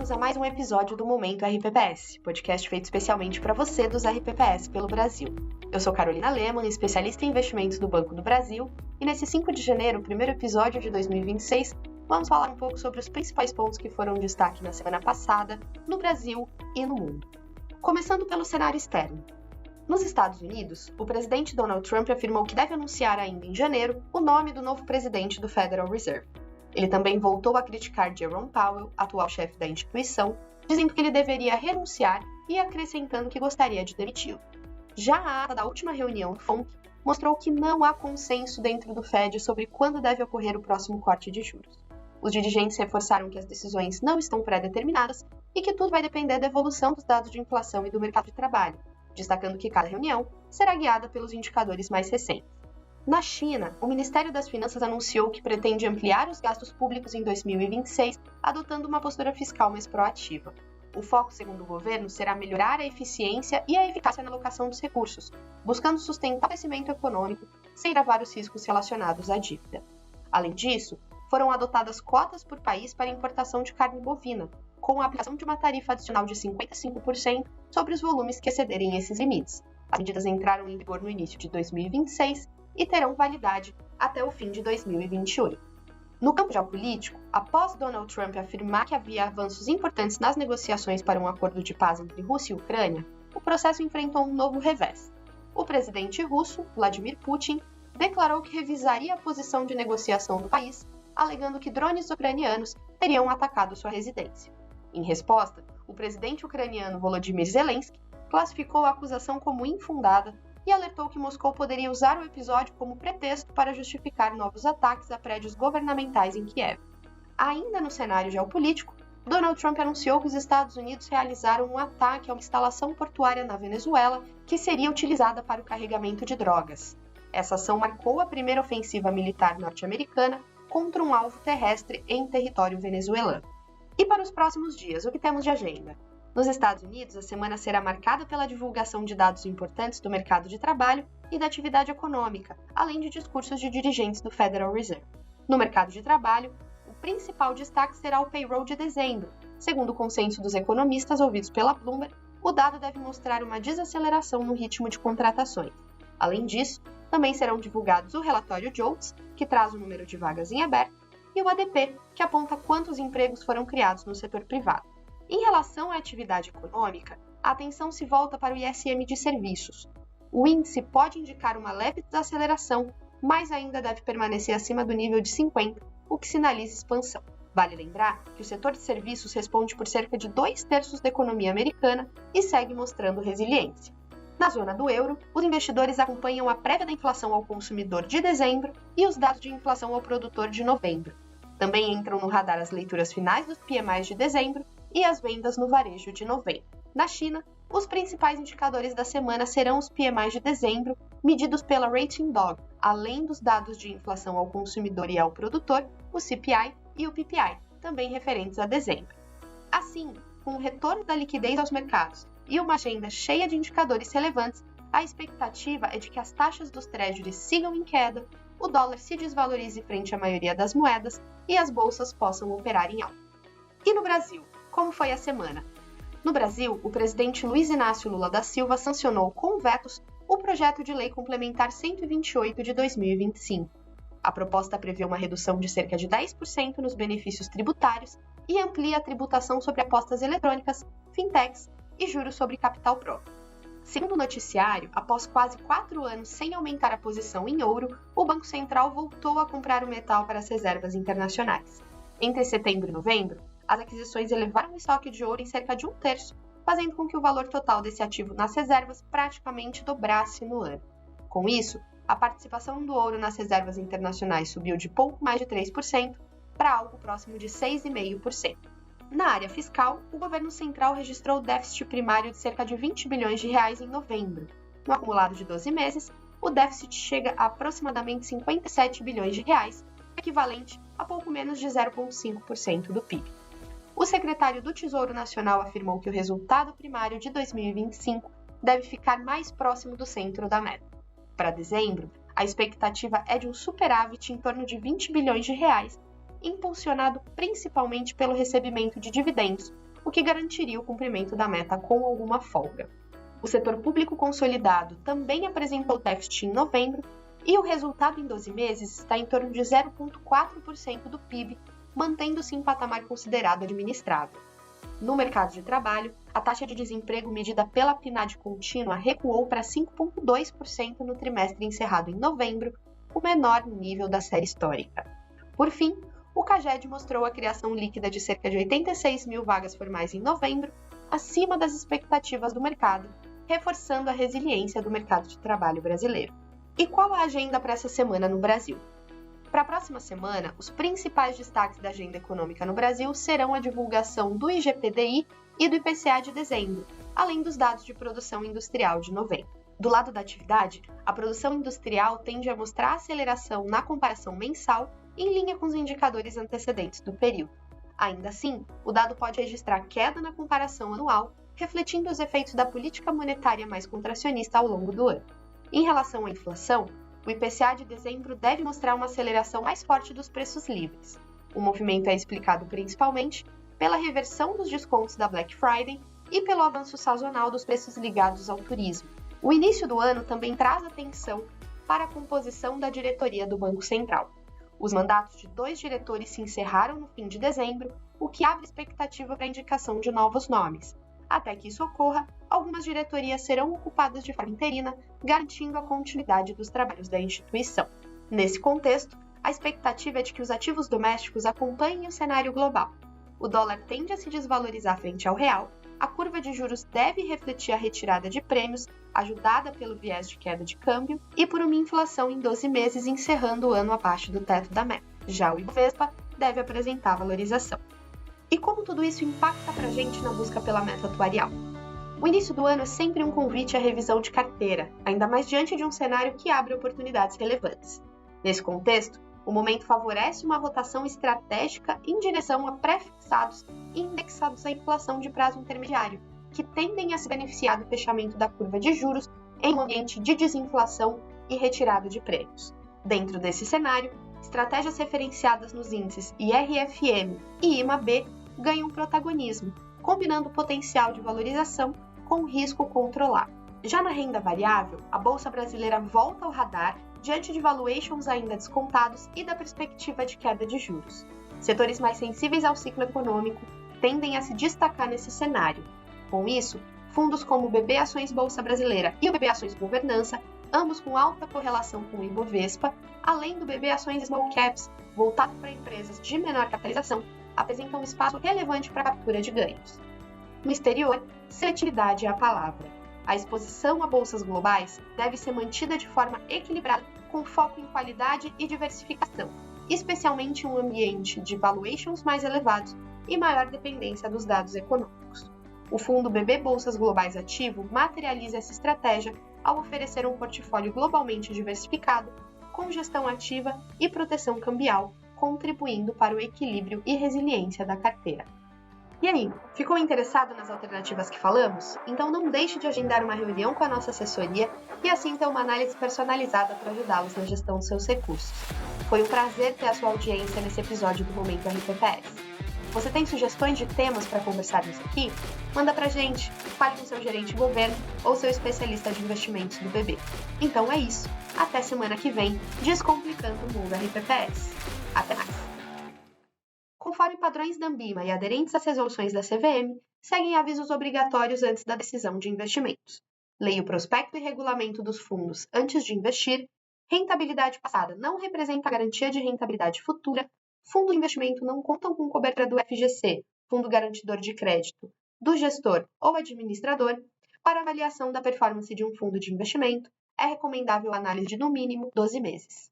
Bem-vindos a mais um episódio do Momento RPPS, podcast feito especialmente para você dos RPPS pelo Brasil. Eu sou Carolina Lehmann, especialista em investimentos do Banco do Brasil, e nesse 5 de janeiro, primeiro episódio de 2026, vamos falar um pouco sobre os principais pontos que foram destaque na semana passada, no Brasil e no mundo. Começando pelo cenário externo. Nos Estados Unidos, o presidente Donald Trump afirmou que deve anunciar ainda em janeiro o nome do novo presidente do Federal Reserve. Ele também voltou a criticar Jerome Powell, atual chefe da instituição, dizendo que ele deveria renunciar e acrescentando que gostaria de demiti-lo. Já a ata da última reunião do FONC mostrou que não há consenso dentro do Fed sobre quando deve ocorrer o próximo corte de juros. Os dirigentes reforçaram que as decisões não estão pré-determinadas e que tudo vai depender da evolução dos dados de inflação e do mercado de trabalho, destacando que cada reunião será guiada pelos indicadores mais recentes. Na China, o Ministério das Finanças anunciou que pretende ampliar os gastos públicos em 2026, adotando uma postura fiscal mais proativa. O foco, segundo o governo, será melhorar a eficiência e a eficácia na alocação dos recursos, buscando sustentar o crescimento econômico sem gravar os riscos relacionados à dívida. Além disso, foram adotadas cotas por país para importação de carne bovina, com a aplicação de uma tarifa adicional de 55% sobre os volumes que excederem esses limites. As medidas entraram em vigor no início de 2026 e terão validade até o fim de 2028. No campo geopolítico, após Donald Trump afirmar que havia avanços importantes nas negociações para um acordo de paz entre Rússia e Ucrânia, o processo enfrentou um novo revés. O presidente russo, Vladimir Putin, declarou que revisaria a posição de negociação do país, alegando que drones ucranianos teriam atacado sua residência. Em resposta, o presidente ucraniano Volodymyr Zelensky classificou a acusação como infundada e alertou que Moscou poderia usar o episódio como pretexto para justificar novos ataques a prédios governamentais em Kiev. Ainda no cenário geopolítico, Donald Trump anunciou que os Estados Unidos realizaram um ataque a uma instalação portuária na Venezuela que seria utilizada para o carregamento de drogas. Essa ação marcou a primeira ofensiva militar norte-americana contra um alvo terrestre em território venezuelano. E para os próximos dias, o que temos de agenda? Nos Estados Unidos, a semana será marcada pela divulgação de dados importantes do mercado de trabalho e da atividade econômica, além de discursos de dirigentes do Federal Reserve. No mercado de trabalho, o principal destaque será o payroll de dezembro. Segundo o consenso dos economistas ouvidos pela Bloomberg, o dado deve mostrar uma desaceleração no ritmo de contratações. Além disso, também serão divulgados o relatório JOLTS, que traz o número de vagas em aberto, e o ADP, que aponta quantos empregos foram criados no setor privado. Em relação à atividade econômica, a atenção se volta para o ISM de serviços. O índice pode indicar uma leve desaceleração, mas ainda deve permanecer acima do nível de 50, o que sinaliza expansão. Vale lembrar que o setor de serviços responde por cerca de 2/3 da economia americana e segue mostrando resiliência. Na zona do euro, os investidores acompanham a prévia da inflação ao consumidor de dezembro e os dados de inflação ao produtor de novembro. Também entram no radar as leituras finais dos PMIs de dezembro e as vendas no varejo de novembro. Na China, os principais indicadores da semana serão os PMIs de dezembro, medidos pela Rating Dog, além dos dados de inflação ao consumidor e ao produtor, o CPI e o PPI, também referentes a dezembro. Assim, com o retorno da liquidez aos mercados e uma agenda cheia de indicadores relevantes, a expectativa é de que as taxas dos treasuries sigam em queda, o dólar se desvalorize frente à maioria das moedas e as bolsas possam operar em alta. E no Brasil? Como foi a semana? No Brasil, o presidente Luiz Inácio Lula da Silva sancionou com vetos o projeto de lei complementar 128 de 2025. A proposta prevê uma redução de cerca de 10% nos benefícios tributários e amplia a tributação sobre apostas eletrônicas, fintechs e juros sobre capital próprio. Segundo o noticiário, após quase 4 anos sem aumentar a posição em ouro, o Banco Central voltou a comprar o metal para as reservas internacionais. Entre setembro e novembro, as aquisições elevaram o estoque de ouro em cerca de 1/3, fazendo com que o valor total desse ativo nas reservas praticamente dobrasse no ano. Com isso, a participação do ouro nas reservas internacionais subiu de pouco mais de 3% para algo próximo de 6,5%. Na área fiscal, o governo central registrou déficit primário de cerca de 20 bilhões de reais em novembro. No acumulado de 12 meses, o déficit chega a aproximadamente 57 bilhões de reais, equivalente a pouco menos de 0,5% do PIB. O secretário do Tesouro Nacional afirmou que o resultado primário de 2025 deve ficar mais próximo do centro da meta. Para dezembro, a expectativa é de um superávit em torno de 20 bilhões de reais, impulsionado principalmente pelo recebimento de dividendos, o que garantiria o cumprimento da meta com alguma folga. O setor público consolidado também apresentou déficit em novembro e o resultado em 12 meses está em torno de 0,4% do PIB, mantendo-se em patamar considerado administrável. No mercado de trabalho, a taxa de desemprego medida pela PNAD contínua recuou para 5,2% no trimestre encerrado em novembro, o menor nível da série histórica. Por fim, o CAGED mostrou a criação líquida de cerca de 86 mil vagas formais em novembro, acima das expectativas do mercado, reforçando a resiliência do mercado de trabalho brasileiro. E qual a agenda para essa semana no Brasil? Para a próxima semana, os principais destaques da agenda econômica no Brasil serão a divulgação do IGPDI e do IPCA de dezembro, além dos dados de produção industrial de novembro. Do lado da atividade, a produção industrial tende a mostrar aceleração na comparação mensal, em linha com os indicadores antecedentes do período. Ainda assim, o dado pode registrar queda na comparação anual, refletindo os efeitos da política monetária mais contracionista ao longo do ano. Em relação à inflação, o IPCA de dezembro deve mostrar uma aceleração mais forte dos preços livres. O movimento é explicado principalmente pela reversão dos descontos da Black Friday e pelo avanço sazonal dos preços ligados ao turismo. O início do ano também traz atenção para a composição da diretoria do Banco Central. Os mandatos de 2 diretores se encerraram no fim de dezembro, o que abre expectativa para a indicação de novos nomes. Até que isso ocorra, algumas diretorias serão ocupadas de forma interina, garantindo a continuidade dos trabalhos da instituição. Nesse contexto, a expectativa é de que os ativos domésticos acompanhem o cenário global. O dólar tende a se desvalorizar frente ao real, a curva de juros deve refletir a retirada de prêmios, ajudada pelo viés de queda de câmbio, e por uma inflação em 12 meses encerrando o ano abaixo do teto da meta. Já o Ibovespa deve apresentar valorização. E como tudo isso impacta para a gente na busca pela meta atuarial? O início do ano é sempre um convite à revisão de carteira, ainda mais diante de um cenário que abre oportunidades relevantes. Nesse contexto, o momento favorece uma rotação estratégica em direção a pré-fixados e indexados à inflação de prazo intermediário, que tendem a se beneficiar do fechamento da curva de juros em um ambiente de desinflação e retirada de prêmios. Dentro desse cenário, estratégias referenciadas nos índices IRFM e IMAB ganham protagonismo, combinando o potencial de valorização com risco controlado. Já na renda variável, a Bolsa Brasileira volta ao radar diante de valuations ainda descontados e da perspectiva de queda de juros. Setores mais sensíveis ao ciclo econômico tendem a se destacar nesse cenário. Com isso, fundos como o BB Ações Bolsa Brasileira e o BB Ações Governança, ambos com alta correlação com o Ibovespa, além do BB Ações Small Caps, voltado para empresas de menor capitalização, apresentam um espaço relevante para a captura de ganhos. No exterior, seletividade é a palavra. A exposição a bolsas globais deve ser mantida de forma equilibrada, com foco em qualidade e diversificação, especialmente em um ambiente de valuations mais elevados e maior dependência dos dados econômicos. O fundo BB Bolsas Globais Ativo materializa essa estratégia ao oferecer um portfólio globalmente diversificado, com gestão ativa e proteção cambial, contribuindo para o equilíbrio e resiliência da carteira. E aí, ficou interessado nas alternativas que falamos? Então não deixe de agendar uma reunião com a nossa assessoria e assim ter uma análise personalizada para ajudá-los na gestão dos seus recursos. Foi um prazer ter a sua audiência nesse episódio do Momento RPPS. Você tem sugestões de temas para conversarmos aqui? Manda pra gente, fale com seu gerente de governo ou seu especialista de investimentos do BB. Então é isso, até semana que vem, Descomplicando o Mundo RPPS. Até mais! Conforme padrões da Anbima e aderentes às resoluções da CVM, seguem avisos obrigatórios antes da decisão de investimentos. Leia o prospecto e regulamento dos fundos antes de investir. Rentabilidade passada não representa garantia de rentabilidade futura. Fundo de investimento não contam com cobertura do FGC, Fundo Garantidor de Crédito, do gestor ou administrador. Para avaliação da performance de um fundo de investimento, é recomendável a análise de no mínimo 12 meses.